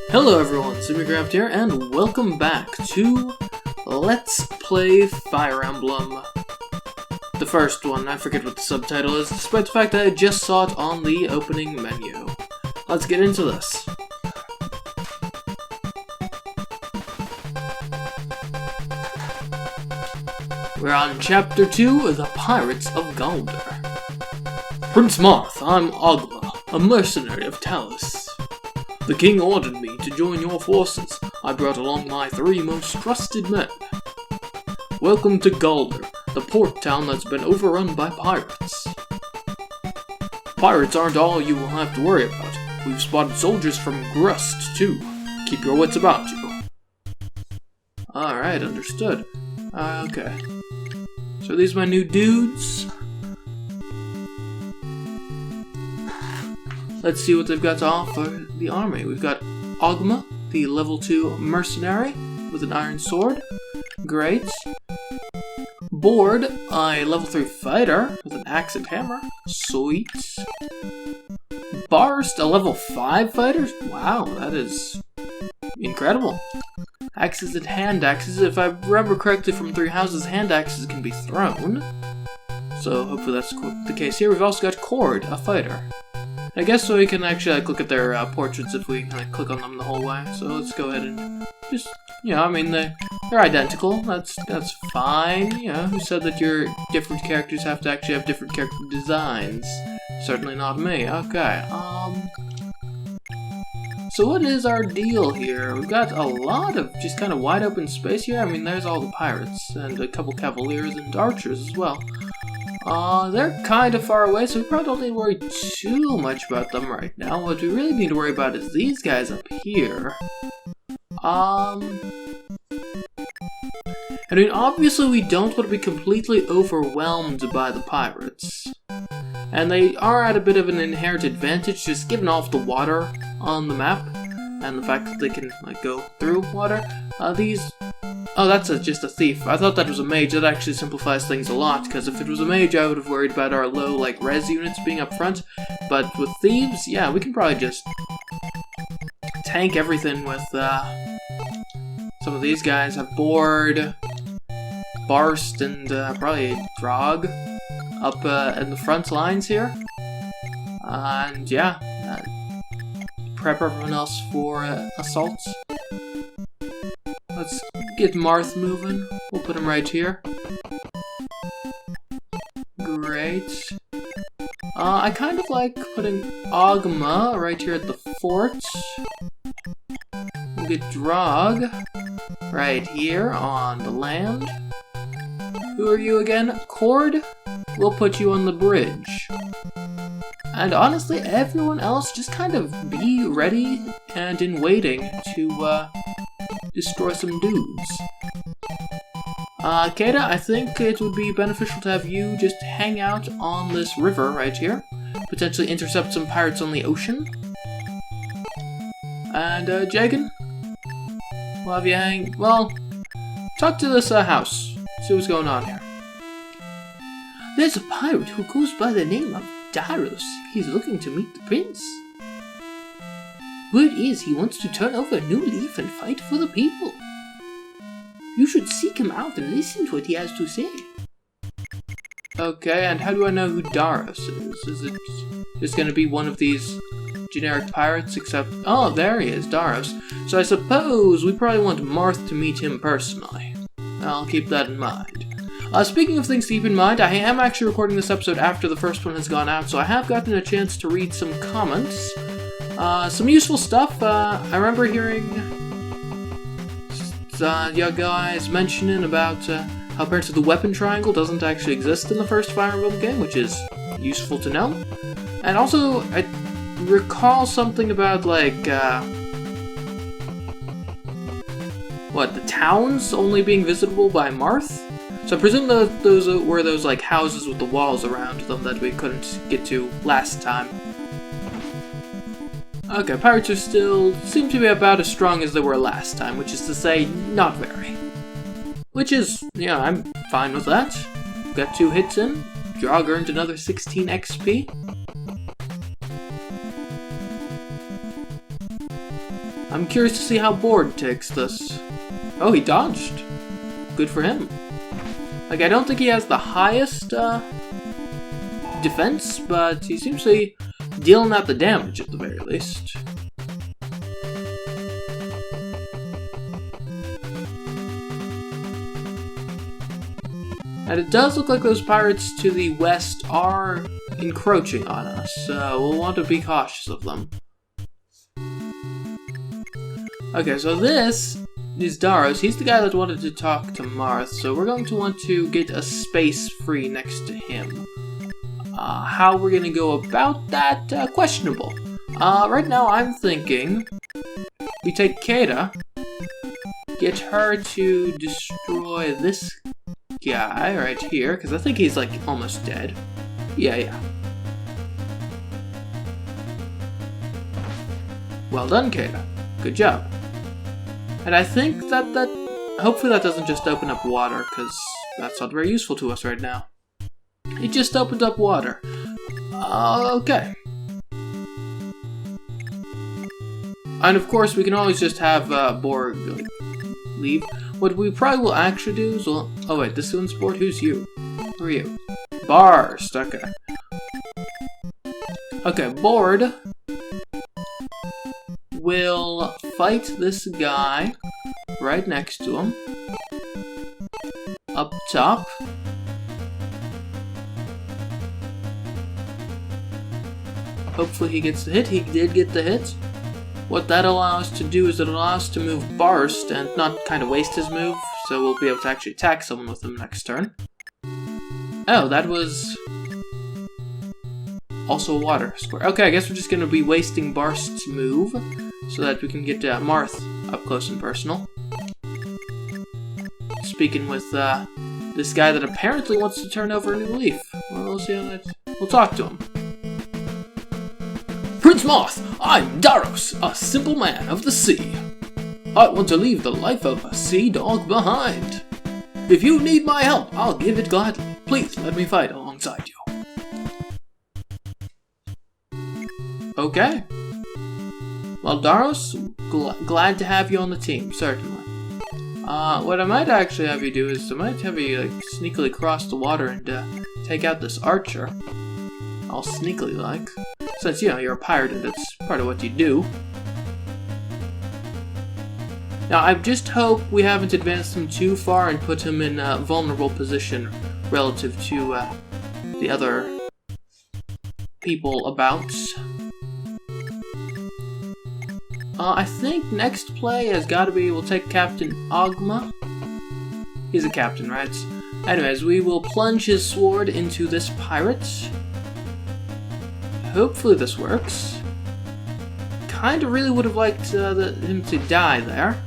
Hello everyone, CMeeCraft here, and welcome back to Let's Play Fire Emblem. The first one, I forget what the subtitle is, despite the fact that I just saw it on the opening menu. Let's get into this. We're on Chapter 2, The Pirates of Galder. Prince Marth, I'm Ogma, a mercenary of Talos. The king ordered me to join your forces. I brought along my 3 most trusted men. Welcome to Galder, the port town that's been overrun by pirates. Pirates aren't all you will have to worry about. We've spotted soldiers from Grust, too. Keep your wits about you. Alright, understood. Okay. So these are my new dudes. Let's see what they've got to offer the army. We've got Ogma, the level 2 mercenary with an iron sword. Great. Board, a level 3 fighter with an axe and hammer. Sweet. Barst, a level 5 fighter. Wow, that is incredible. Axes and hand axes. If I remember correctly from 3 houses, hand axes can be thrown. So hopefully that's the case here. We've also got Cord, a fighter. I guess so we can actually look at their portraits if we click on them the whole way. So let's go ahead and just, I mean, they're identical. That's fine. Who said that your different characters have to actually have different character designs? Certainly not me. Okay. So what is our deal here? We've got a lot of just kind of wide open space here. I mean, there's all the pirates and a couple cavaliers and archers as well. They're kind of far away, so we probably don't need to worry too much about them right now. What we really need to worry about is these guys up here. I mean, obviously we don't want to be completely overwhelmed by the pirates. And they are at a bit of an inherent advantage, just given off the water on the map, and the fact that they can, go through water. Oh, that's just a thief. I thought that was a mage. That actually simplifies things a lot, because if it was a mage, I would have worried about our low, res units being up front. But with thieves, yeah, we can probably just tank everything with, some of these guys. Have Board, Barst, and, probably Drog up, in the front lines here. And, yeah, prep everyone else for, assaults. Let's get Marth moving. We'll put him right here. Great. I kind of like putting Ogma right here at the fort. We'll get Drog right here on the land. Who are you again? Cord? We'll put you on the bridge. And honestly, everyone else just kind of be ready and in waiting to, destroy some dudes. Kata, I think it would be beneficial to have you just hang out on this river right here. Potentially intercept some pirates on the ocean. And, Jagan, we'll have you talk to this, house. See what's going on here. There's a pirate who goes by the name of Daros. He's looking to meet the prince. Word is he wants to turn over a new leaf and fight for the people. You should seek him out and listen to what he has to say. Okay, and how do I know who Daros is? Is it just going to be one of these generic pirates except... Oh, there he is, Daros. So I suppose we probably want Marth to meet him personally. I'll keep that in mind. Speaking of things to keep in mind, I am actually recording this episode after the first one has gone out, so I have gotten a chance to read some comments. Some useful stuff. I remember hearing you guys mentioning about how apparently the weapon triangle doesn't actually exist in the first Fire Emblem game, which is useful to know. And also, I recall something about, the towns only being visitable by Marth? So I presume that those were those, houses with the walls around them that we couldn't get to last time. Okay, pirates are seem to be about as strong as they were last time, which is to say, not very. Which is, I'm fine with that. Got 2 hits in. Drog earned another 16 XP. I'm curious to see how Board takes this. Oh, he dodged. Good for him. Like, I don't think he has the highest defense, but he seems to be dealing out the damage at the very least. And it does look like those pirates to the west are encroaching on us, so we'll want to be cautious of them. Okay, so this is Daros. He's the guy that wanted to talk to Marth, so we're going to want to get a space free next to him. How we're going to go about that, questionable. Right now I'm thinking we take Kata, get her to destroy this guy right here, because I think he's like almost dead. Yeah. Well done, Kata. Good job. And I think that hopefully that doesn't just open up water, because that's not very useful to us right now. It just opened up water. Okay. And of course, we can always just have Borg leave. What we probably will actually do is, well, oh wait, this one's Board. Who's you? Who are you? Barst. Okay. Okay, Board will fight this guy right next to him. Up top. Hopefully he gets the hit. He did get the hit. What that allows us to do is it allows us to move Barst and not kind of waste his move, so we'll be able to actually attack someone with him next turn. Oh, that was also a water square. Okay, I guess we're just going to be wasting Barst's move so that we can get Marth up close and personal. Speaking with this guy that apparently wants to turn over a new leaf. Well, we'll see how that. We'll talk to him. Prince Marth, I'm Daros, a simple man of the sea. I want to leave the life of a sea dog behind. If you need my help, I'll give it gladly. Please let me fight alongside you. Okay. Well, Daros, glad to have you on the team, certainly. What I might actually have you do is I might have you like sneakily cross the water and take out this archer. All sneakily like. Since, you know, you're a pirate and that's part of what you do. Now, I just hope we haven't advanced him too far and put him in a vulnerable position relative to the other people about. I think next play has got to be, we'll take Captain Ogma. He's a captain, right? Anyways, we will plunge his sword into this pirate. Hopefully this works. Kinda really would have liked him to die there.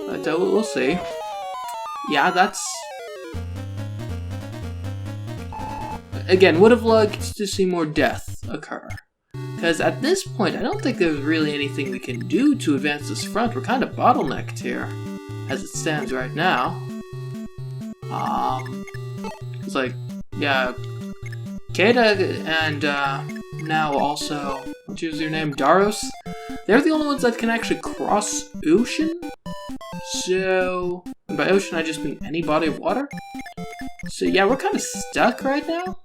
But we'll see. Yeah, that's... Again, would have liked to see more death occur. Because at this point, I don't think there's really anything we can do to advance this front. We're kind of bottlenecked here, as it stands right now. It's like, yeah... Kata and now also, what was your name, Daros? They're the only ones that can actually cross ocean. So, and by ocean I just mean any body of water. So yeah, we're kind of stuck right now.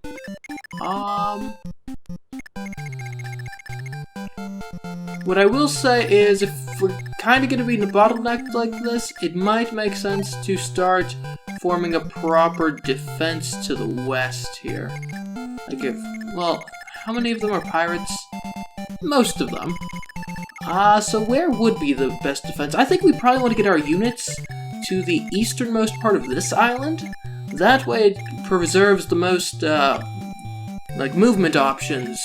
What I will say is, if we're kind of going to be in a bottleneck like this, it might make sense to start forming a proper defense to the west here. Like if, well, how many of them are pirates? Most of them. So where would be the best defense? I think we probably want to get our units to the easternmost part of this island. That way it preserves the most, like, movement options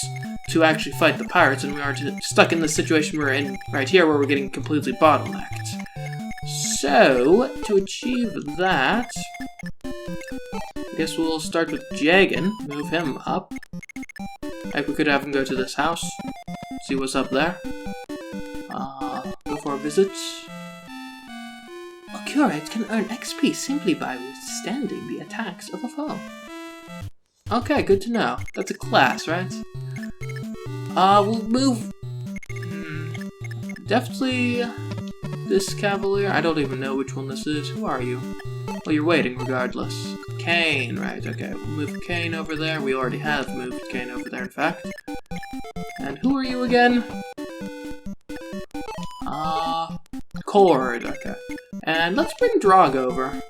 to actually fight the pirates, and we aren't stuck in the situation we're in right here where we're getting completely bottlenecked. So, to achieve that, I guess we'll start with Jagan, move him up. Like we could have him go to this house, see what's up there. Go for a visit. A curate can earn XP simply by withstanding the attacks of a foe. Okay, good to know. That's a class, right? We'll move... definitely this cavalier. I don't even know which one this is. Who are you? Well, you're waiting regardless. Kane, right, okay. We'll move Kane over there. We already have moved Kane over there, in fact. And who are you again? Cord, okay. And let's bring Drog over.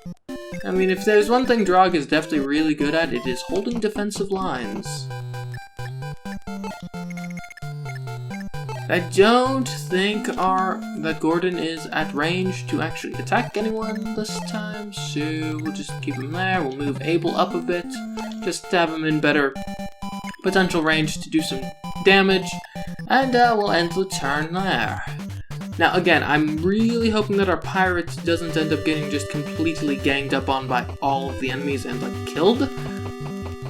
I mean, if there's one thing Drog is definitely really good at, it is holding defensive lines. I don't think that Gordon is at range to actually attack anyone this time, so we'll just keep him there. We'll move Abel up a bit, just to have him in better potential range to do some damage, and we'll end the turn there. Now again, I'm really hoping that our pirate doesn't end up getting just completely ganged up on by all of the enemies and like killed.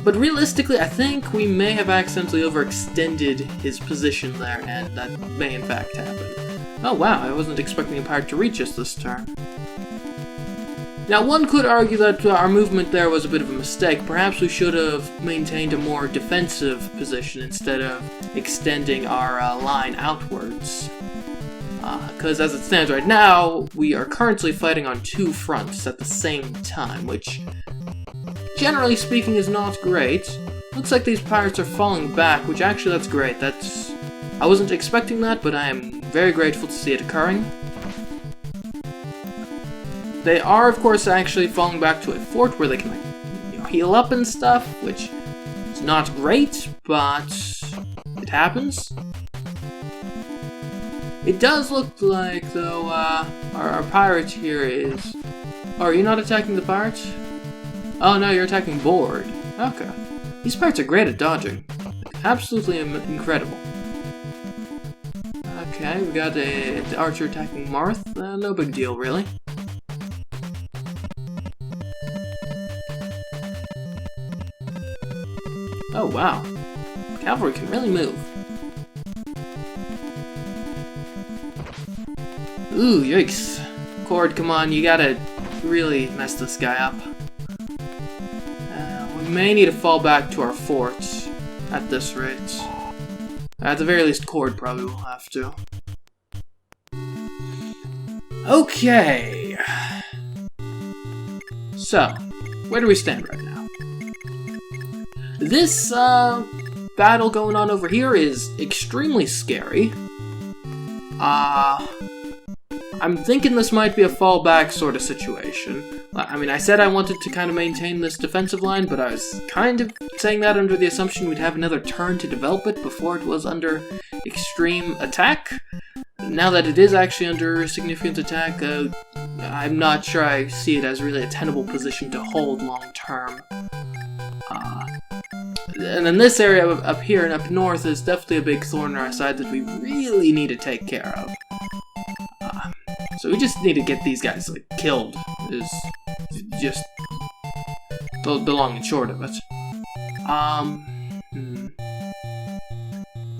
But realistically, I think we may have accidentally overextended his position there, and that may in fact happen. Oh wow, I wasn't expecting a pirate to reach us this turn. Now one could argue that our movement there was a bit of a mistake. Perhaps we should have maintained a more defensive position instead of extending our line outwards. Because as it stands right now, we are currently fighting on two fronts at the same time, which, generally speaking, is not great. Looks like these pirates are falling back, which actually that's great. I wasn't expecting that, but I am very grateful to see it occurring. They are, of course, actually falling back to a fort where they can heal up and stuff, which is not great, but it happens. It does look like, though, our pirate here is... Oh, are you not attacking the pirate? Oh no, you're attacking Board. Okay. These pirates are great at dodging. Absolutely incredible. Okay, we got the archer attacking Marth. No big deal, really. Oh wow. Cavalry can really move. Ooh, yikes. Cord, come on, you gotta really mess this guy up. We may need to fall back to our fort at this rate. At the very least, Cord probably will have to. Okay. So, where do we stand right now? This battle going on over here is extremely scary. I'm thinking this might be a fallback sort of situation. I mean, I said I wanted to kind of maintain this defensive line, but I was kind of saying that under the assumption we'd have another turn to develop it before it was under extreme attack. Now that it is actually under significant attack, I'm not sure I see it as really a tenable position to hold long term. And then this area up here and up north is definitely a big thorn in our side that we really need to take care of. So we just need to get these guys like killed, is just the long and short of it.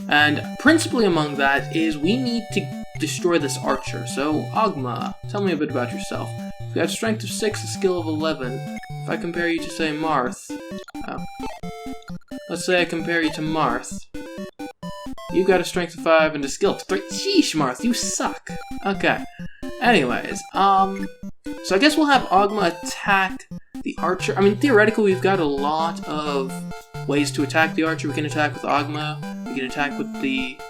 And principally among that is we need to destroy this archer. So Ogma, tell me a bit about yourself. You've got strength of 6, a skill of 11. If I compare you to, say, Marth, let's say I compare you to Marth. You got a strength of 5 and a skill of 3. Sheesh, Marth, you suck. Okay. Anyways, so I guess we'll have Ogma attack the archer. I mean, theoretically, we've got a lot of ways to attack the archer. We can attack with Ogma, we can attack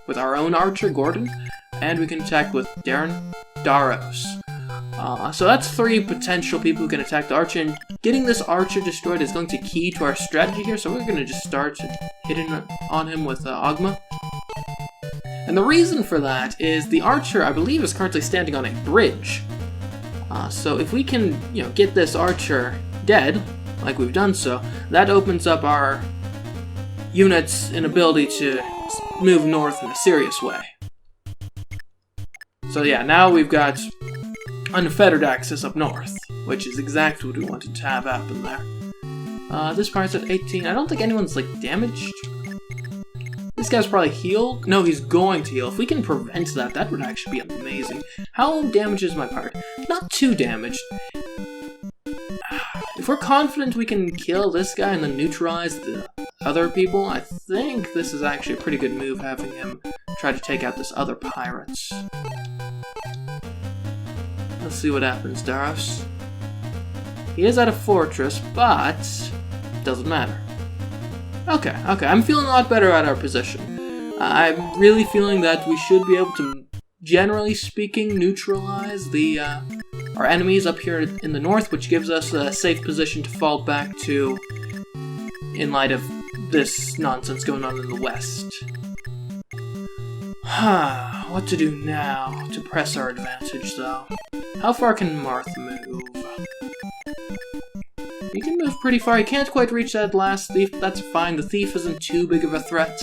with our own archer, Gordon, and we can attack with Daros. So that's 3 potential people who can attack the archer, and getting this archer destroyed is going to be key to our strategy here, so we're going to just start hitting on him with Ogma. And the reason for that is the archer, I believe, is currently standing on a bridge. So if we can, get this archer dead, like we've done so, that opens up our units' inability to move north in a serious way. So yeah, now we've got unfettered access up north, which is exactly what we wanted to have happen there. This part's at 18. I don't think anyone's, damaged. This guy's probably healed. No, he's going to heal. If we can prevent that, that would actually be amazing. How damaged is my part? Not too damaged. If we're confident we can kill this guy and then neutralize the other people, I think this is actually a pretty good move, having him try to take out this other pirate. Let's see what happens, Daros. He is at a fortress, but doesn't matter. Okay, I'm feeling a lot better at our position. I'm really feeling that we should be able to, generally speaking, neutralize our enemies up here in the north, which gives us a safe position to fall back to in light of this nonsense going on in the west. What to do now to press our advantage, though? How far can Marth move? He can move pretty far. He can't quite reach that last thief, but that's fine. The thief isn't too big of a threat.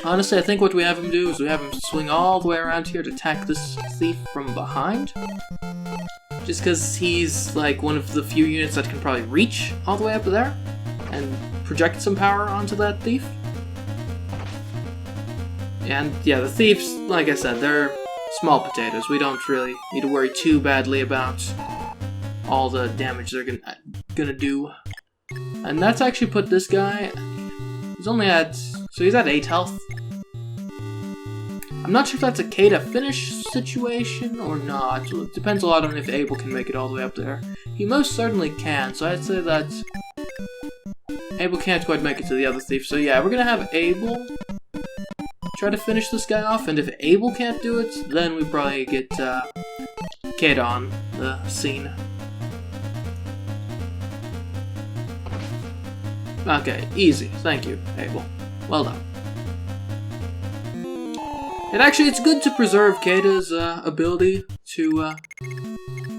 Honestly, I think what we have him do is we have him swing all the way around here to attack this thief from behind. Just because he's, like, one of the few units that can probably reach all the way up there and project some power onto that thief. And, yeah, the thieves, like I said, they're small potatoes. We don't really need to worry too badly about all the damage they're gonna do. And that's actually put this guy... He's only at... So he's at 8 health. I'm not sure if that's a K to finish situation or not. It depends a lot on if Abel can make it all the way up there. He most certainly can, so I'd say that Abel can't quite make it to the other thief. So yeah, we're gonna have Abel try to finish this guy off, and if Abel can't do it, then we probably get Kate on the scene. Okay, easy. Thank you, Abel. Well done. And actually, it's good to preserve Kata's ability to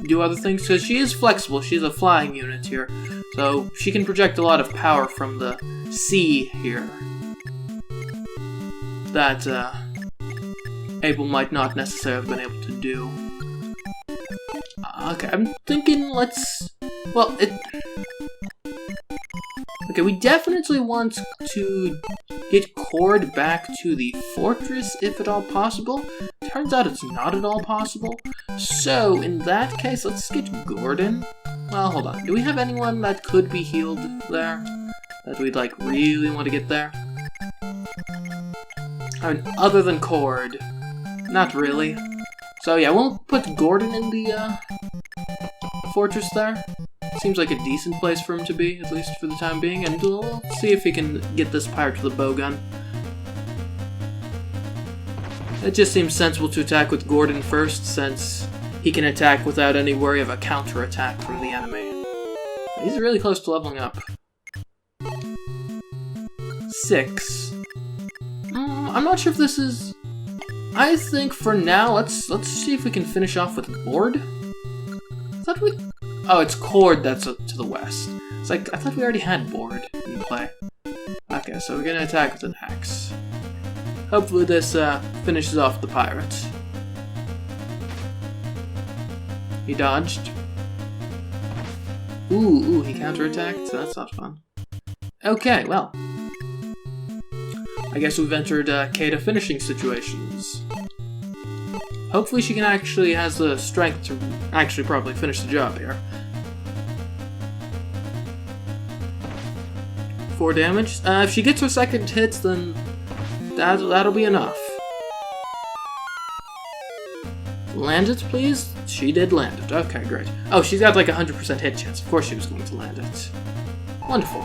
do other things, because she is flexible. She's a flying unit here, so she can project a lot of power from the sea here that Abel might not necessarily have been able to do. Okay, I'm thinking let's... Well, okay, we definitely want to get Cord back to the fortress, if at all possible. Turns out it's not at all possible. So, in that case, let's get Gordon. Well, hold on. Do we have anyone that could be healed there? That we'd, like, really want to get there? I mean, other than Cord. Not really. So, yeah, we'll put Gordon in the fortress there. Seems like a decent place for him to be, at least for the time being, and we'll see if he can get this pirate with a bowgun. It just seems sensible to attack with Gordon first, since he can attack without any worry of a counterattack from the enemy. He's really close to leveling up. 6. I'm not sure if this is... I think for now, let's see if we can finish off with Board. I thought we... Oh, it's Cord that's to the west. It's like, I thought we already had Board in play. Okay, so we're gonna attack with an axe. Hopefully this finishes off the pirate. He dodged. Ooh, he counterattacked, so that's not fun. Okay, well. I guess we've entered Kata finishing situations. Hopefully she has the strength to actually probably finish the job here. 4 damage. If she gets her second hit, then that'll be enough. Land it, please? She did land it. Okay, great. Oh, she's got like 100% hit chance. Of course she was going to land it. Wonderful.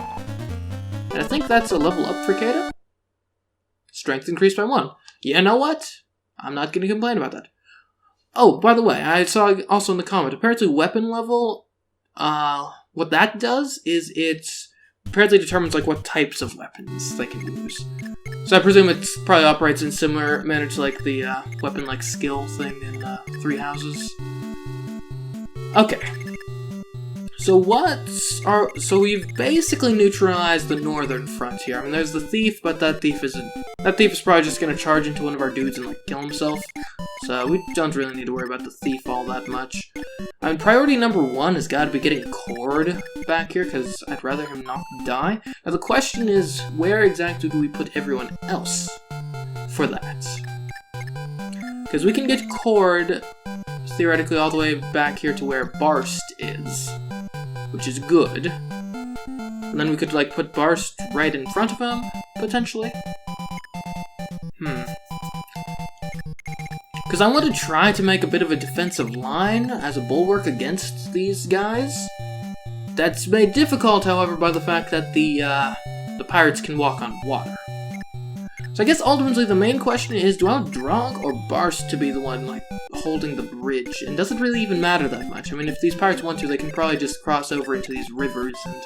And I think that's a level up for Kata. Strength increased by 1. You know what? I'm not going to complain about that. Oh, by the way, I saw also in the comment, apparently weapon level, what that does is it apparently determines like what types of weapons they can use. So I presume it probably operates in similar manner to like the weapon like skill thing in Three Houses. Okay. So we've basically neutralized the northern frontier. I mean, there's the thief, but that thief is probably just gonna charge into one of our dudes and like kill himself. So we don't really need to worry about the thief all that much. I mean, priority number 1 has got to be getting Cord back here, because I'd rather him not die. Now the question is, where exactly do we put everyone else for that? Because we can get Cord theoretically all the way back here to where Barst is, which is good. And then we could like put Barst right in front of him, potentially. Because I want to try to make a bit of a defensive line as a bulwark against these guys. That's made difficult, however, by the fact that the pirates can walk on water. So I guess ultimately the main question is, do I want Drog or Barst to be the one, like, holding the bridge? And does it really even matter that much? I mean, if these pirates want to, they can probably just cross over into these rivers and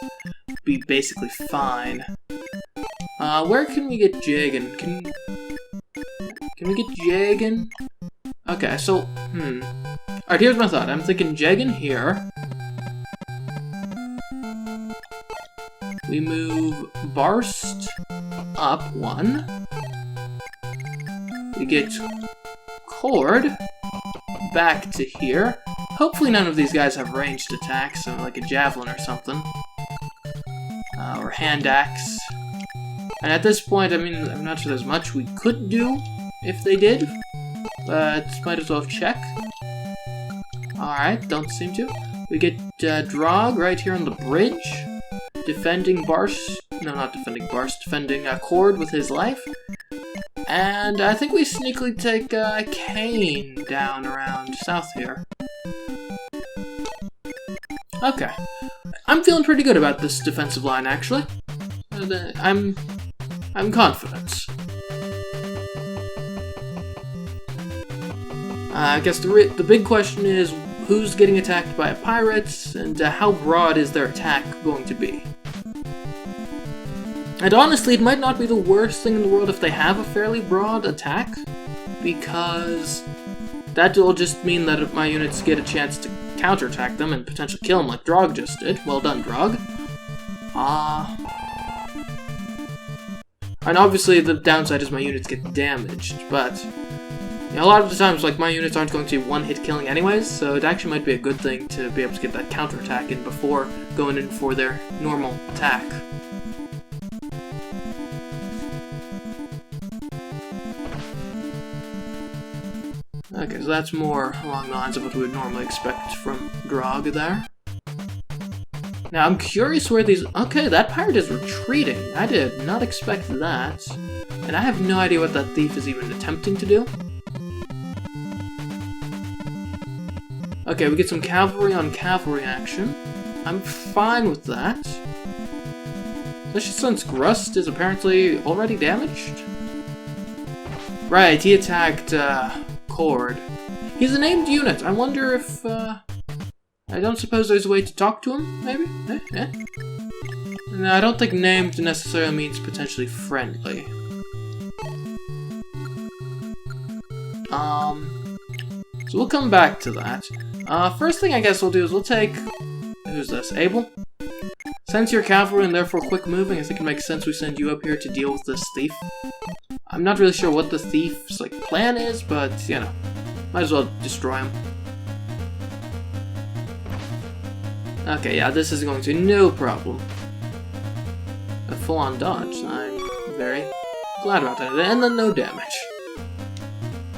be basically fine. Where can we get Jagan? Can we get Jagan? Okay, so, Alright, here's my thought. I'm thinking Jagan here. We move Barst up one. We get Cord back to here. Hopefully none of these guys have ranged attacks, so like a javelin or something. Or hand axe. And at this point, I mean, I'm not sure there's much we could do if they did. But might as well check. Alright, don't seem to. We get Drog right here on the bridge. Defending Barst. No, not defending Barst. Defending Cord with his life. And I think we sneakily take Kane down around south here. Okay. I'm feeling pretty good about this defensive line, actually. I'm confident. I guess the big question is, who's getting attacked by pirates, and how broad is their attack going to be? And honestly, it might not be the worst thing in the world if they have a fairly broad attack, because that will just mean that my units get a chance to counterattack them and potentially kill them like Drog just did. Well done, Drog. And obviously the downside is my units get damaged, but you know, a lot of the times, like, my units aren't going to be one-hit killing anyways, so it actually might be a good thing to be able to get that counterattack in before going in for their normal attack. Okay, so that's more along the lines of what we would normally expect from Drog there. Now, I'm curious where these... Okay, that pirate is retreating. I did not expect that. And I have no idea what that thief is even attempting to do. Okay, we get some cavalry on cavalry action. I'm fine with that. Especially since Grust is apparently already damaged. Right, he attacked, Cord. He's a named unit. I wonder if, I don't suppose there's a way to talk to him, maybe? No, I don't think named necessarily means potentially friendly. So we'll come back to that. First thing I guess we'll do is we'll take... Who's this? Abel? Since you're cavalry and therefore quick moving, I think it makes sense we send you up here to deal with this thief. I'm not really sure what the thief's, like, plan is, but, you know, might as well destroy him. Okay, yeah, this is going to be no problem. A full-on dodge. I'm very glad about that. And then no damage.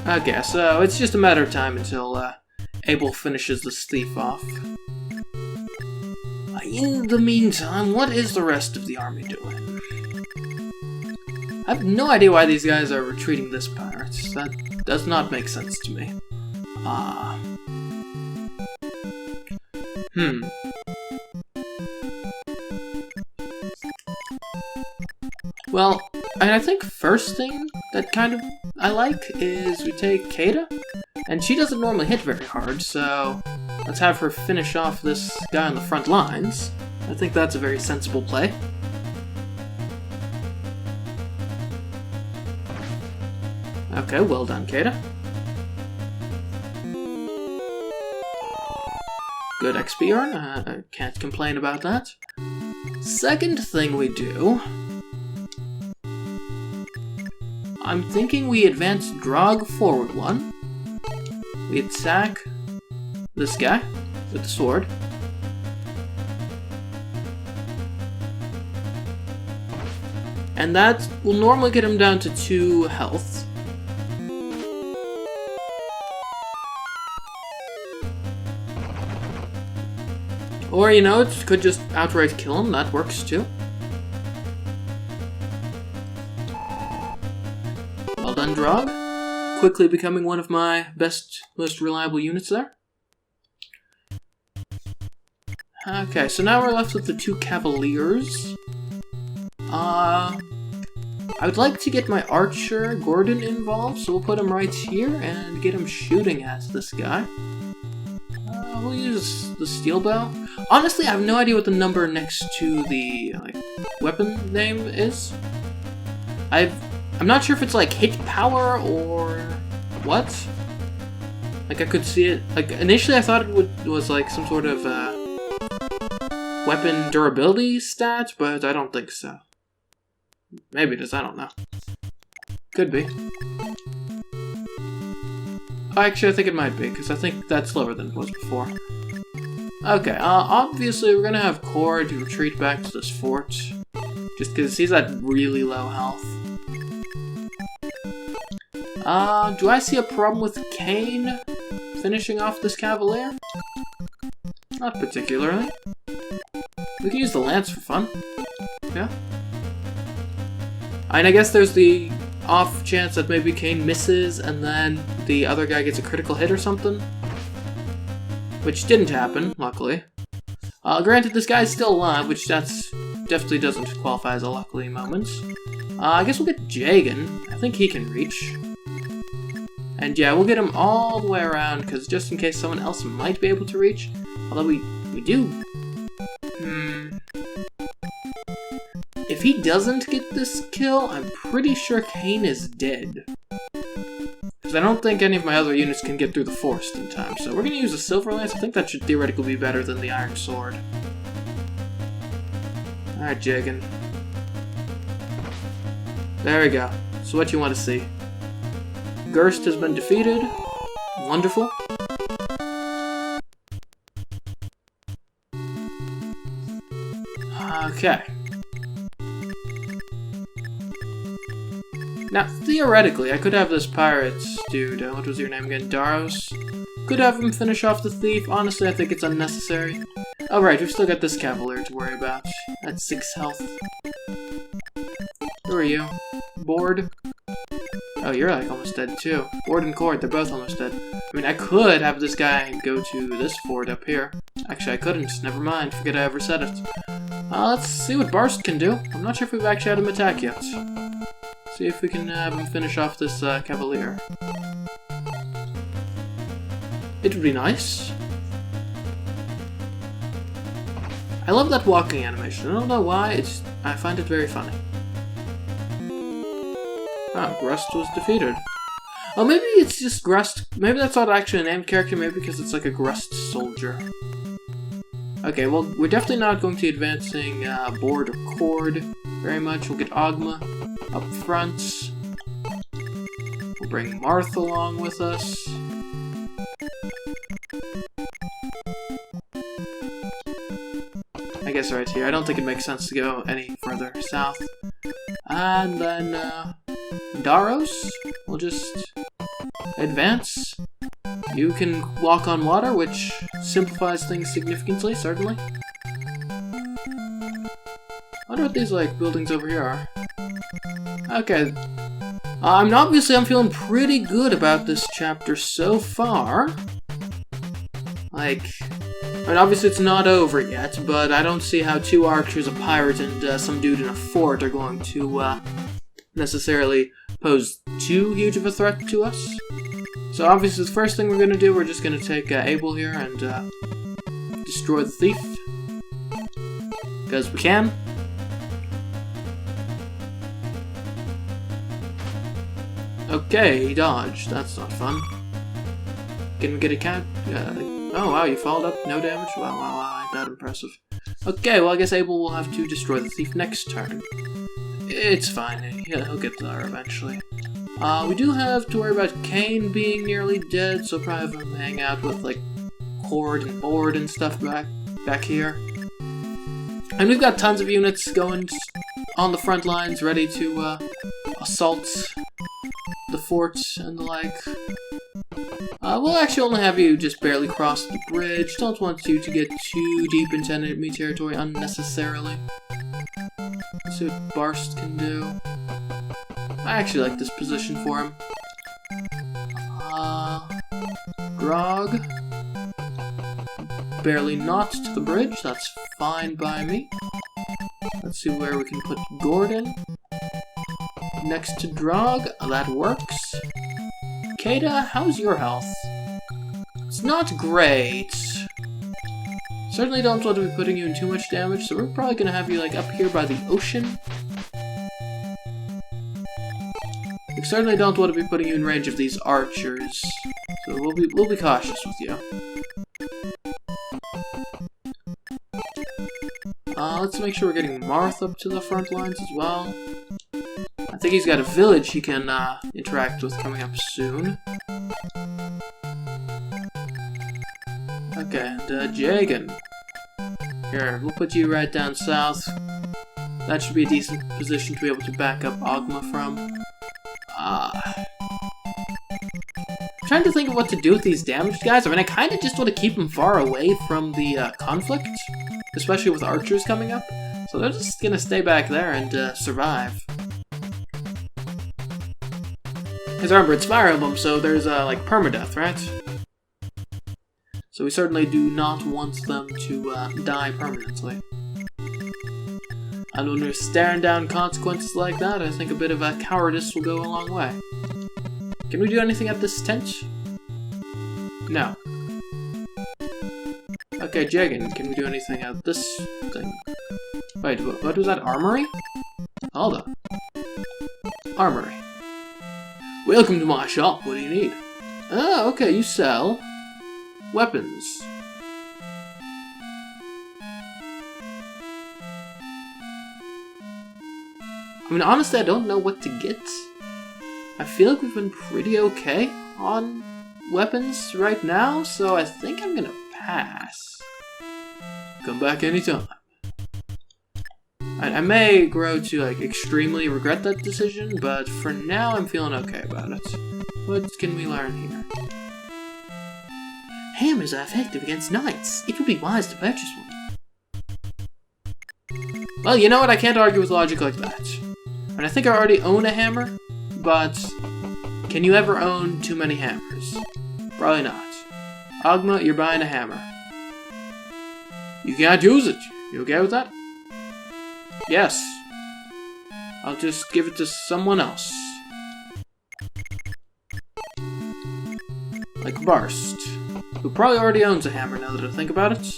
Okay, so it's just a matter of time until Abel finishes this thief off. In the meantime, what is the rest of the army doing? I have no idea why these guys are retreating this pirates. That does not make sense to me. Well, and I think first thing that kind of I like is we take Kata, and she doesn't normally hit very hard, so let's have her finish off this guy on the front lines. I think that's a very sensible play. Okay, well done, Kata. Good XP earn, I can't complain about that. Second thing we do... I'm thinking we advance Drog forward one. We attack this guy with the sword. And that will normally get him down to 2 health. Or, you know, it could just outright kill him, that works too. Well done, Drog. quickly becoming one of my best, most reliable units there. Okay, so now we're left with the 2 Cavaliers. I would like to get my archer, Gordon, involved, so we'll put him right here and get him shooting at this guy. We'll use the steel bow. Honestly, I have no idea what the number next to the weapon name is. I'm not sure if it's like hit power or what. Like I could see it. Like initially, I thought it was like some sort of weapon durability stat, but I don't think so. Maybe it is. I don't know. Could be. Actually, I think it might be, because I think that's lower than it was before. Okay, obviously we're gonna have Cord retreat back to this fort, just because he's at really low health. Do I see a problem with Kane finishing off this Cavalier? Not particularly. We can use the lance for fun. Yeah. And I guess there's the off chance that maybe Kane misses and then the other guy gets a critical hit or something. Which didn't happen, luckily. Granted, this guy's still alive, which that's definitely doesn't qualify as a luckily moment. I guess we'll get Jagan. I think he can reach. And yeah, we'll get him all the way around, because just in case someone else might be able to reach. Although we do. If he doesn't get this kill, I'm pretty sure Kane is dead. Because I don't think any of my other units can get through the forest in time. So we're going to use a Silver Lance. I think that should theoretically be better than the Iron Sword. Alright, Jagan. There we go. So what you want to see. Gerst has been defeated. Wonderful. Okay. Now, theoretically, I could have this pirates dude, what was your name again, Daros? Could have him finish off the thief. Honestly, I think it's unnecessary. Oh right, we've still got this Cavalier to worry about. At 6 health. Who are you? Board? Oh, you're like almost dead too. Board and Cord, they're both almost dead. I mean, I could have this guy go to this fort up here. Actually, I couldn't. Never mind. Forget I ever said it. Let's see what Barst can do. I'm not sure if we've actually had him attack yet. See if we can have him finish off this Cavalier. It would be nice. I love that walking animation. I don't know why, I find it very funny. Oh, Grust was defeated. Oh, maybe it's just Grust. Maybe that's not actually a named character, maybe because it's like a Grust soldier. Okay, well, we're definitely not going to be advancing Board or Cord very much. We'll get Ogma up front. We'll bring Marth along with us. I guess right here. I don't think it makes sense to go any further south. And then Daros will just advance. You can walk on water, which simplifies things significantly, certainly. I wonder what these, like, buildings over here are. Okay. I'm feeling pretty good about this chapter so far. Like, I mean, obviously it's not over yet, but I don't see how 2 archers, a pirate, and some dude in a fort are going to necessarily pose too huge of a threat to us. So obviously the first thing we're going to do, we're just going to take Abel here and destroy the thief. Because we can. Okay, he dodged. That's not fun. Can we get a cat? Oh wow, you followed up, no damage? Wow, ain't that impressive. Okay, well I guess Abel will have to destroy the thief next turn. It's fine, yeah, he'll get there eventually. We do have to worry about Kane being nearly dead, so probably have him hang out with, like, Cord and Board and stuff back here. And we've got tons of units going on the front lines, ready to assault the fort and the like. We'll actually only have you just barely cross the bridge. Don't want you to get too deep into enemy territory unnecessarily. Let's see what Barst can do. I actually like this position for him. Grog. Barely not to the bridge, that's fine by me. Let's see where we can put Gordon. Next to Drog, that works. Kata, how's your health? It's not great. Certainly don't want to be putting you in too much damage, so we're probably gonna have you like up here by the ocean. We certainly don't want to be putting you in range of these archers, so we'll be cautious with you. Let's make sure we're getting Marth up to the front lines as well. I think he's got a village he can interact with coming up soon. Okay, and Jagan. Here, we'll put you right down south. That should be a decent position to be able to back up Ogma from. Trying to think of what to do with these damaged guys. I mean, I kind of just want to keep them far away from the conflict, especially with archers coming up. So they're just gonna stay back there and survive. Because remember, it's Fire Emblem, so there's like permadeath, right? So we certainly do not want them to die permanently. And when we're staring down consequences like that, I think a bit of cowardice will go a long way. Can we do anything at this tent? No. Okay, Jagan, can we do anything at this thing? Wait, what was that? Armory? Hold on. Armory. Welcome to my shop, what do you need? Ah, okay, you sell weapons. I mean, honestly, I don't know what to get. I feel like we've been pretty okay on weapons right now, so I think I'm gonna pass. Come back anytime. I may grow to, like, extremely regret that decision, but for now I'm feeling okay about it. What can we learn here? Hammers are effective against knights. It would be wise to purchase one. Well, you know what? I can't argue with logic like that. And I think I already own a hammer, but can you ever own too many hammers? Probably not. Ogma, you're buying a hammer. You can't use it. You okay with that? Yes. I'll just give it to someone else. Like Barst, who probably already owns a hammer now that I think about it.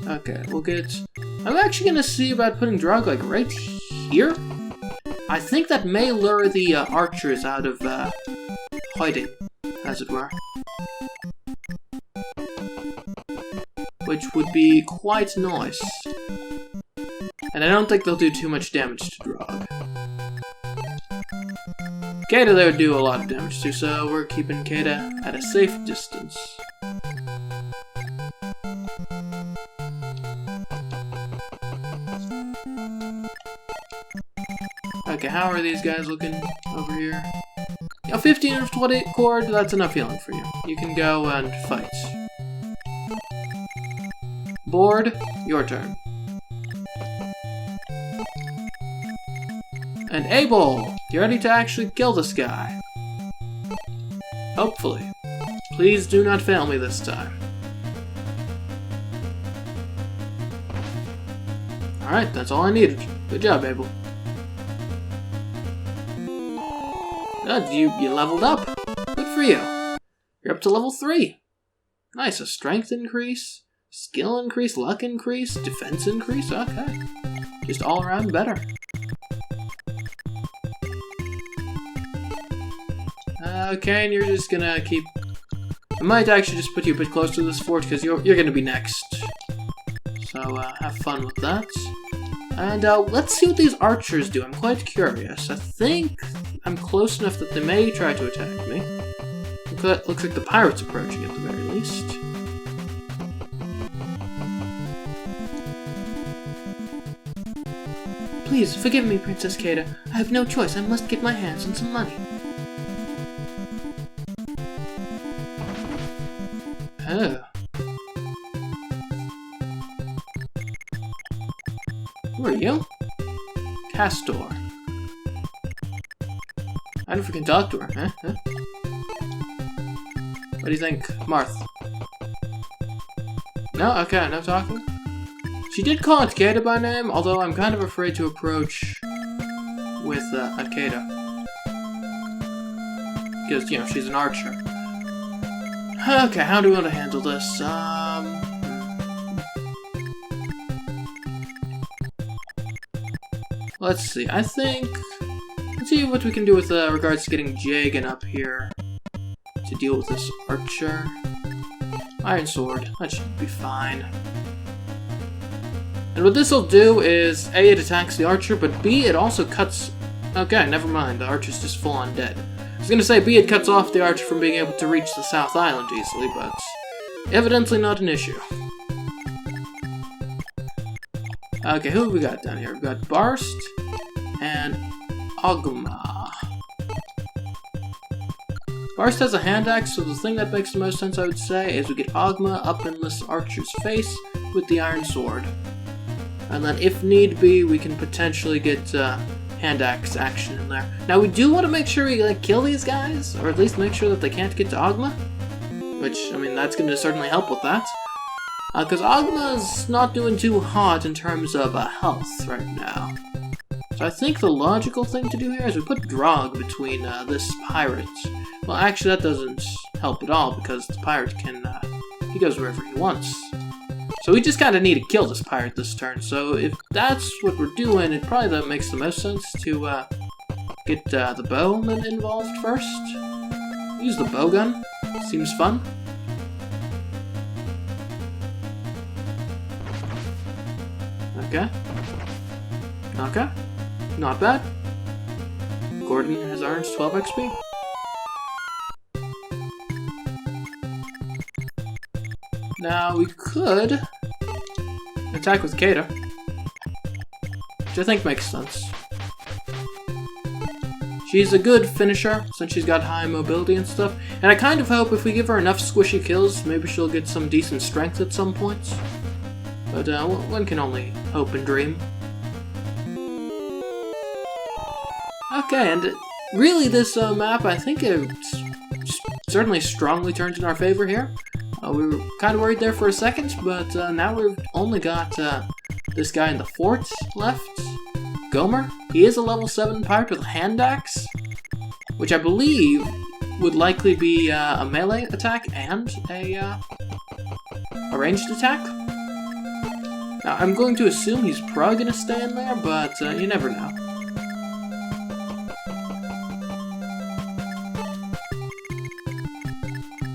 Okay, we'll get... I'm actually gonna see about putting Drog, like, right here? I think that may lure the archers out of hiding, as it were. Which would be quite nice. And I don't think they'll do too much damage to Drog. Kata they would do a lot of damage to, so we're keeping Kata at a safe distance. Okay, how are these guys looking over here? Yeah, 15 of 20 cord, that's enough healing for you. You can go and fight. Board, your turn. And Abel, you ready to actually kill this guy? Hopefully. Please do not fail me this time. Alright, that's all I needed. Good job, Abel. Good, you leveled up. Good for you. You're up to level 3. Nice, a strength increase, skill increase, luck increase, defense increase, okay. Just all around better. Okay, and you're just gonna keep... I might actually just put you a bit closer to this fort, because you're gonna be next. So, have fun with that. And, let's see what these archers do. I'm quite curious. I think I'm close enough that they may try to attack me. Looks like the pirate's approaching at the very least. Please, forgive me, Princess Kata. I have no choice. I must get my hands on some money. Oh. Who are you? Castor. I don't know if we can talk to her, huh? What do you think, Marth? No? Okay, no talking? She did call Akeda by name, although I'm kind of afraid to approach with Akeda. Because, you know, she's an archer. Okay, how do we want to handle this? Let's see, I think... Let's see what we can do with regards to getting Jagan up here to deal with this archer. Iron Sword, that should be fine. And what this will do is, A, it attacks the archer, but B, it also cuts... Okay, never mind, the archer's just full on dead. I was gonna say, B, it cuts off the archer from being able to reach the South Island easily, but evidently not an issue. Okay, who have we got down here? We've got Barst and Ogma. Barst has a hand axe, so the thing that makes the most sense, I would say, is we get Ogma up in this archer's face with the Iron Sword. And then, if need be, we can potentially get hand axe action in there. Now, we do want to make sure we kill these guys, or at least make sure that they can't get to Ogma. Which, I mean, that's going to certainly help with that. Because Ogma's not doing too hot in terms of health right now. So I think the logical thing to do here is we put Drog between this pirate. Well, actually, that doesn't help at all, because the pirate can, he goes wherever he wants. So we just kind of need to kill this pirate this turn, so if that's what we're doing, it probably makes the most sense to get the bowman involved first. Use the bow gun, seems fun. Okay. Okay. Not bad. Gordon has earned 12 XP. Now, we could attack with Kata, which I think makes sense. She's a good finisher, since she's got high mobility and stuff, and I kind of hope if we give her enough squishy kills, maybe she'll get some decent strength at some points. But one can only hope and dream. Okay, and really this map, I think it certainly strongly turns in our favor here. We were kind of worried there for a second, but now we've only got this guy in the fort left. Gomer. He is a level 7 pirate with a hand axe, which I believe would likely be a melee attack and a ranged attack. Now, I'm going to assume he's probably going to stay in there, but you never know.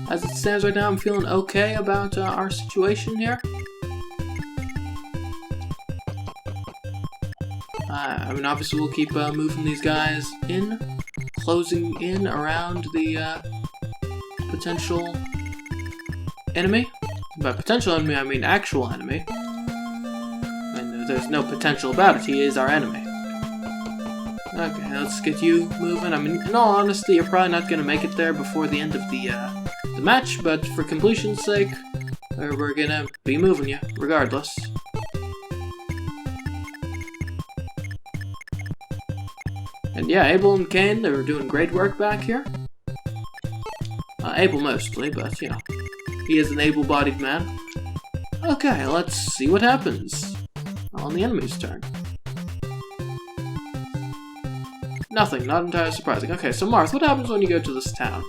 As it stands right now, I'm feeling okay about our situation here. I mean, obviously we'll keep moving these guys in, closing in around the potential enemy. By potential enemy, I mean actual enemy. And there's no potential about it, he is our enemy. Okay, let's get you moving. I mean, in all honesty, you're probably not going to make it there before the end of the match, but for completion's sake, we're gonna be moving you, regardless. And yeah, Abel and Kane, they were doing great work back here. Abel mostly, but you know, he is an able-bodied man. Okay, let's see what happens on the enemy's turn. Nothing, not entirely surprising. Okay, so Marth, what happens when you go to this town?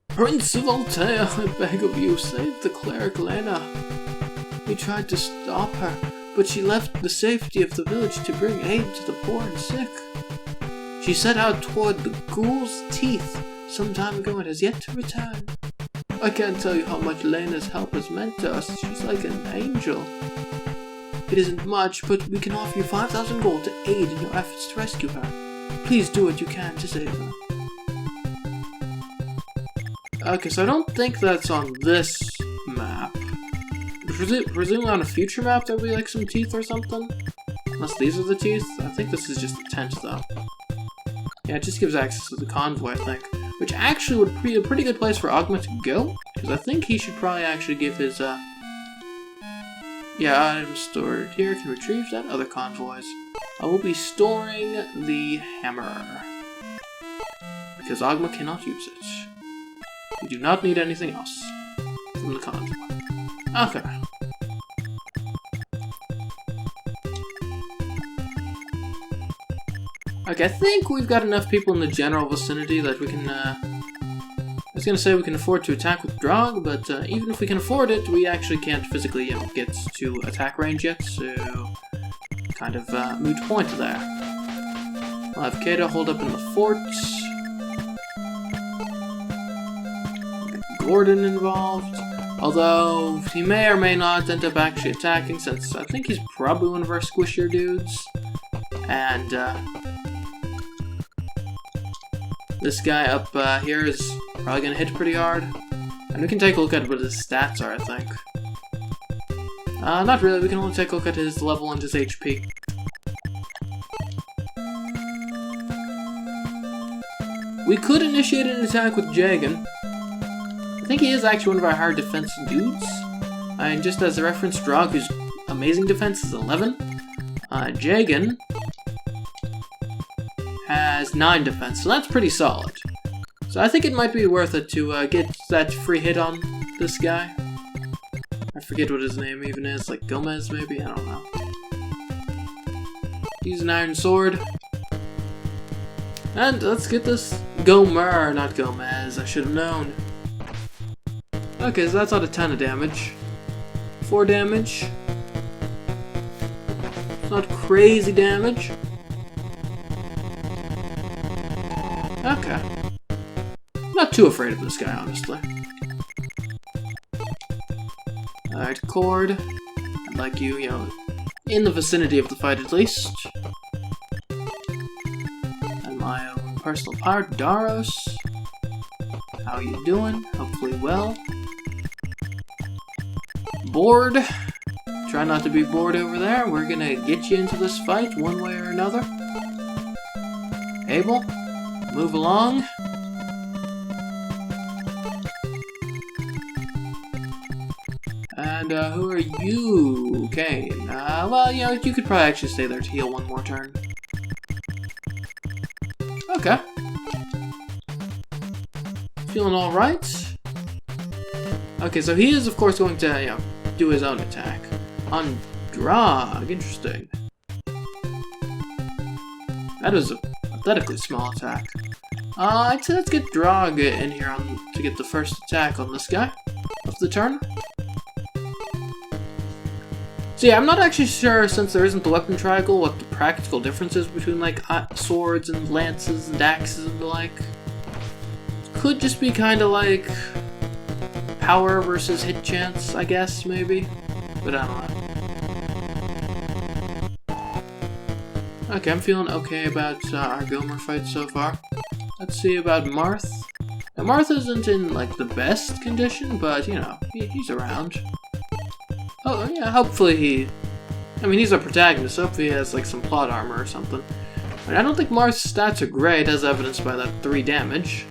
Prince of Altea, I beg of you, save the cleric Lena. We tried to stop her, but she left the safety of the village to bring aid to the poor and sick. She set out toward the ghoul's teeth some time ago and has yet to return. I can't tell you how much Lena's help has meant to us. She's like an angel. It isn't much, but we can offer you 5,000 gold to aid in your efforts to rescue her. Please do what you can to save her. Okay, so I don't think that's on this map. Presumably on a future map there'll be like some teeth or something? Unless these are the teeth? I think this is just a tent though. Yeah, it just gives access to the convoy, I think. Which actually would be a pretty good place for Ogma to go, because I think he should probably actually give his Yeah, items stored here can retrieve that. Other convoys. I will be storing the hammer. Because Ogma cannot use it. We do not need anything else from the convoy. Okay. Okay, I think we've got enough people in the general vicinity that we can, I was gonna say we can afford to attack with Drog, but even if we can afford it, we actually can't physically, get to attack range yet, so kind of moot point there. We'll have Kata hold up in the fort. Gordon involved, although he may or may not end up actually attacking, since I think he's probably one of our squishier dudes. And this guy up here is probably gonna hit pretty hard. And we can take a look at what his stats are, I think. Not really, we can only take a look at his level and his HP. We could initiate an attack with Jagan. I think he is actually one of our higher defense dudes. And just as a reference, Drog, whose amazing defense is 11. Jagan has 9 defense, so that's pretty solid. So I think it might be worth it to get that free hit on this guy. I forget what his name even is, like Gomez maybe? I don't know. Use an iron sword. And let's get this Gomer, not Gomez, I should have known. Okay, so that's out of 10 of damage. 4 damage. It's not crazy damage. Okay. Not too afraid of this guy, honestly. Alright, Cord. I'd like you, in the vicinity of the fight at least. And my own personal pirate, Daros. How you doing? Hopefully well. Bored. Try not to be bored over there. We're gonna get you into this fight one way or another. Abel, move along. And who are you? Kane. Well, you could probably actually stay there to heal one more turn. Okay. Feeling alright? Okay, so he is, of course, going to, do his own attack. On Drog. Interesting. That is a pathetically small attack. I'd say let's get Drog in here to get the first attack on this guy of the turn. So yeah, I'm not actually sure, since there isn't the weapon triangle, what the practical difference is between, like, swords and lances and axes and the like. Could just be kind of like power versus hit chance, I guess, maybe. But I don't know. Okay, I'm feeling okay about our Gomer fight so far. Let's see about Marth. Now, Marth isn't in, like, the best condition, but, he's around. Oh, yeah, hopefully he's our protagonist, so hopefully he has, like, some plot armor or something. I don't think Marth's stats are great, as evidenced by that 3 damage.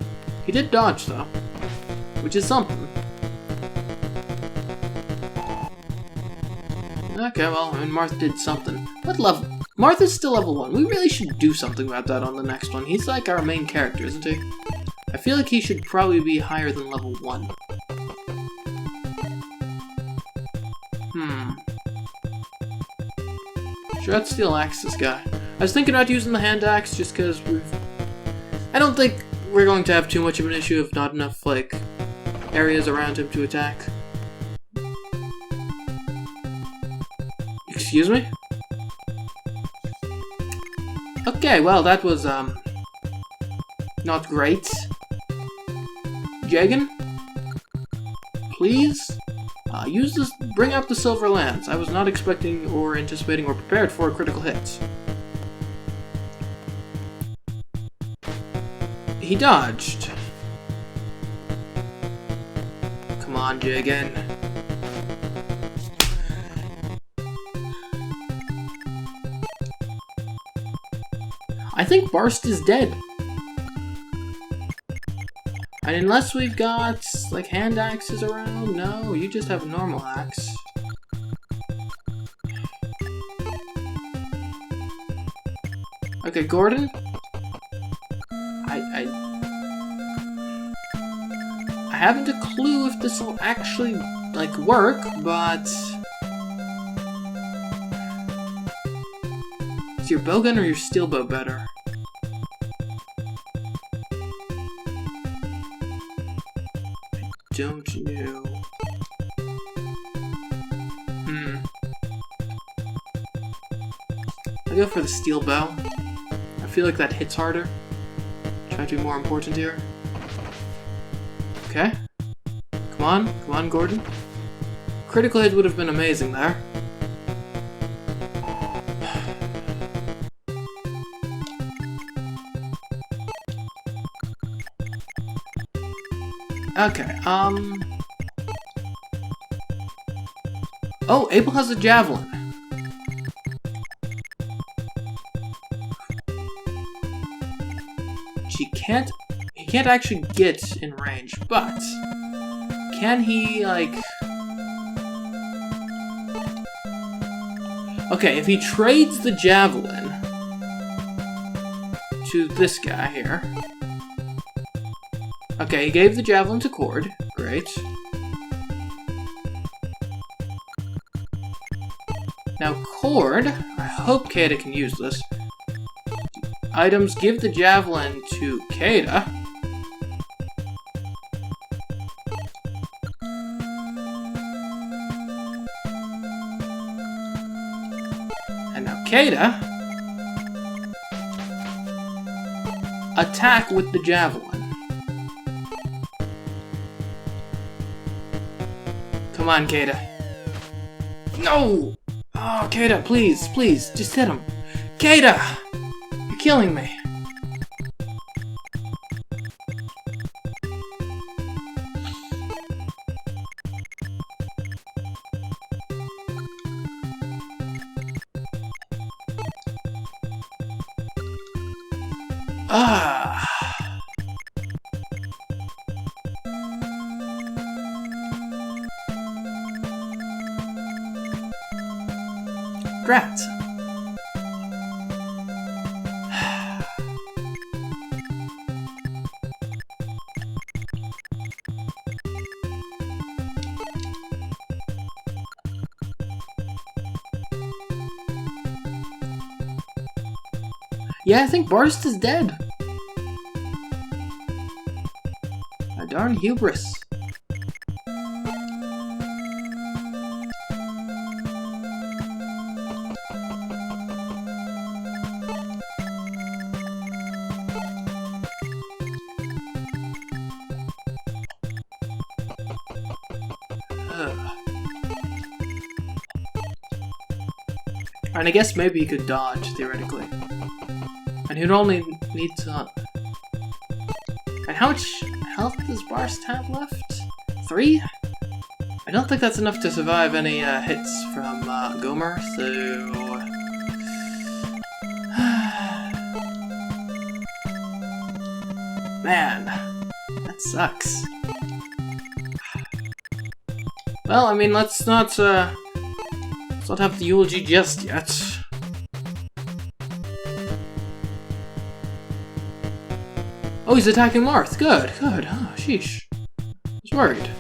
He did dodge, though, which is something. Okay, well, Marth did something. What level? Marth is still level 1. We really should do something about that on the next one. He's like our main character, isn't he? I feel like he should probably be higher than level 1. Sure, let's still axe this guy. I was thinking about using the hand axe just because I don't think we're going to have too much of an issue if not enough, like, areas around him to attack. Excuse me? Okay, well, that was, not great. Jagan? Please? Use this, bring out the silver lance. I was not expecting or anticipating or prepared for a critical hit. He dodged. Come on, Jagan. I think Barst is dead. And unless we've got, like, hand axes around, no, you just have a normal axe. Okay, Gordon. I haven't a clue if this will actually, like, work, but... Is your bowgun or your steel bow better? I don't know. I'll go for the steel bow. I feel like that hits harder. Try to be more important here. Okay. Come on, Gordon. Critical hit would have been amazing there. Okay, Oh, Abel has a javelin. He can't actually get in range, but can he, like... Okay, if he trades the javelin to this guy here. Okay, he gave the javelin to Cord. Great. Now, Cord, I hope Kata can use this. Items, give the javelin to Kata. And now Kata, attack with the javelin. Come on, Kata. No! Oh, Kata, please, please, just hit him. Kata! You're killing me. Ah. Drat. Yeah, I think Barst is dead. A darn hubris. And I guess maybe he could dodge, theoretically. And he'd only need to... And how much health does Barst have left? 3? I don't think that's enough to survive any hits from Gomer, so... Man, that sucks. Well, I mean, let's not have the eulogy just yet. Oh, he's attacking Marth. Good, good. Oh, sheesh. I was worried.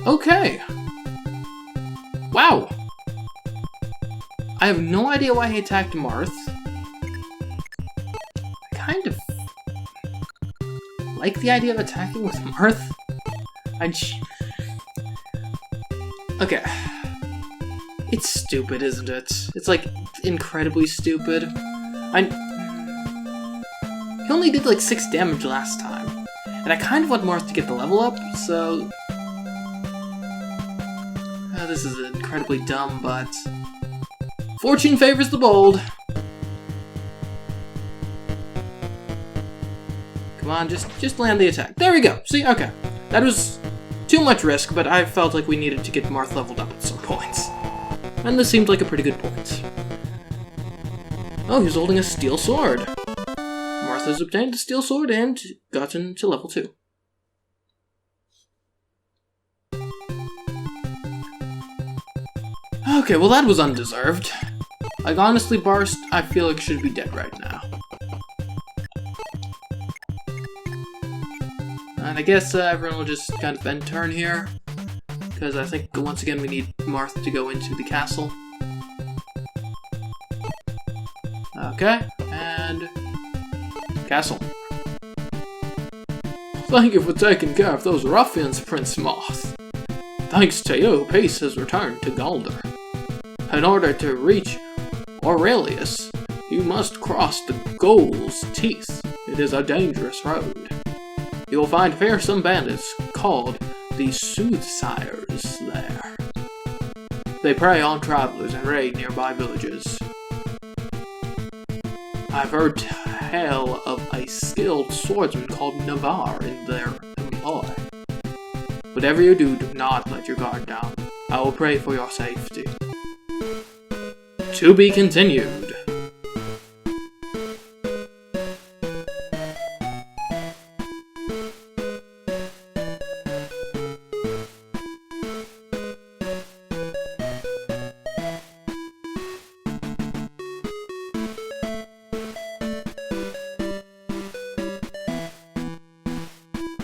Okay. Wow. I have no idea why he attacked Marth. I kind of like the idea of attacking with Marth. Okay. It's stupid, isn't it? It's like incredibly stupid. He only did like 6 damage last time. And I kind of want Marth to get the level up, so... this is incredibly dumb, but... Fortune favors the bold! Come on, just land the attack. There we go! See? Okay. That was too much risk, but I felt like we needed to get Marth leveled up at some point. And this seemed like a pretty good point. Oh, he's holding a steel sword. Marth has obtained a steel sword and gotten to level 2. Okay, well that was undeserved. Like, honestly, Barst, I feel like should be dead right now. And I guess everyone will just kind of end turn here. Because I think, once again, we need Marth to go into the castle. Okay, and... castle. Thank you for taking care of those ruffians, Prince Moth. Thanks to you, peace has returned to Galder. In order to reach Aurelius, you must cross the Ghoul's Teeth. It is a dangerous road. You will find fearsome bandits called the Soothsayers there. They prey on travelers and raid nearby villages. I've heard tale of a skilled swordsman called Navarre in their employ. Whatever you do, do not let your guard down. I will pray for your safety. To be continued.